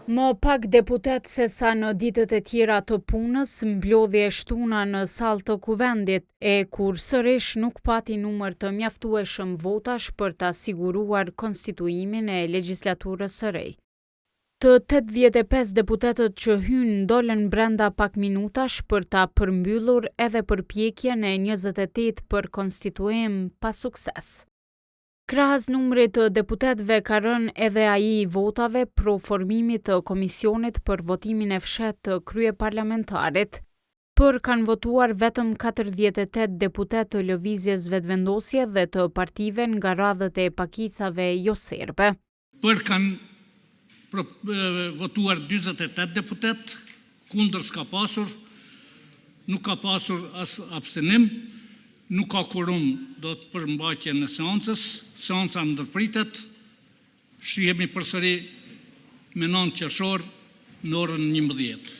Më pak deputet se sa në ditët e tjera të punës, mblodhje shtuna në sallë të kuvendit, kur sërish nuk pati numër të mjaftueshëm votash për ta siguruar konstituimin e legjislaturës së re. Të 85 deputetët që hynë ndolën brenda pak minutash për ta përmbyllur edhe përpjekjen e 28 për konstituim pa sukses. Krahas numrit të deputetëve ka rënë edhe ai I votave pro formimit të komisionit për votimin e fshehtë të kryeparlamentarit. Për kanë votuar vetëm 48 deputetë të lëvizjes vetëvendosje dhe të partive nga radhët e pakicave jo serbe. Për kanë votuar 48 deputet, kundër s'ka pasur, nuk ka pasur as abstenim, nuk ka kurum do të përmbajtje në seancës, seanca ndërpritet, shihemi përsëri me 9 qershor në orën 11.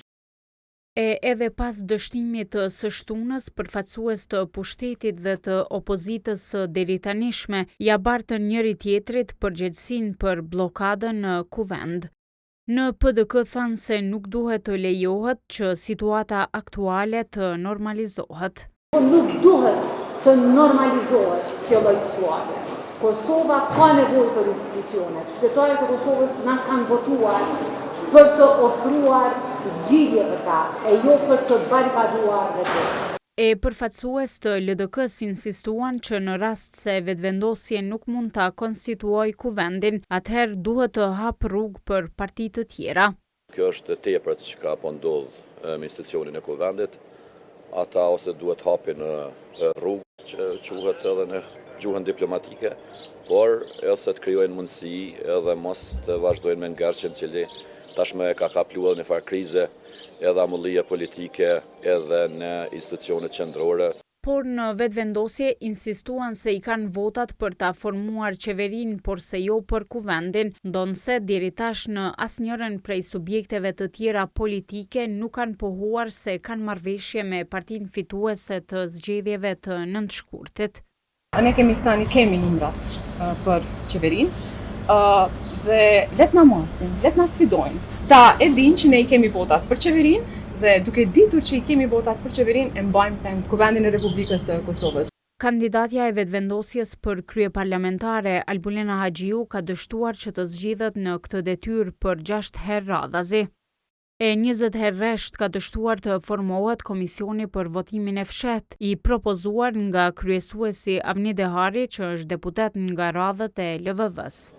Edhe pas dështimit së shtunës, përfaqësues të pushtetit dhe të opozitës së deritanishme ja bartën njëri tjetrit përgjegjësinë për bllokadën në kuvend. Në PDK thanë se nuk duhet të lejohet që situata aktuale të normalizohet. Nuk duhet të normalizohet kjo lloj situate. Kosova ka nevojë për institucione. Qytetarët e Kosovës na kanë votuar për të ofruar zgjidhje për ta, e jo për të barrikaduar vetë. Përfaqësues të LDK-s insistuan që në rast se vetëvendosje nuk mund ta konstituojë kuvendin, atëherë duhet të hap rrugë për parti të tjera. Kjo është tepërt që ka po ndodh me institucionin e kuvendit. Ata ose duhet hapin rrugë që quhet edhe në gjuhën diplomatike, por ose të krijojnë mundësi edhe mos të vazhdojnë me ngarqen cili tashmë ka kapluar në farë krize edhe amullie politike edhe në institucionet qendrore. Por në vetëvendosje insistuan se I kanë votat për ta formuar qeverinë, por se jo për kuvendin, ndonse deri tash në asnjërin prej subjekteve të tjera politike nuk kanë pohuar se kanë marrëveshje me partinë fituese të zgjedhjeve të nëntëshkurtit. Ne kemi thënë kemi numrat për qeverinë dhe let na masin, let na sfidojnë. Ta e dinë që ne I kemi votat për qeverinë, dhe duke ditur që I kemi votat për qeverinë, e mbajmë peng kuvendin e Republikës së Kosovës. Kandidatja e vetëvendosjes për kryeparlamentare, Albulena Haxhiu, ka dështuar që të zgjidhet në këtë detyrë për 6 herë radhazi. 20 herë rresht ka dështuar të formohet komisioni për votimin e fshehtë, I propozuar nga kryesuesi Avni Dehari, që është deputet nga radhët e LVV-s.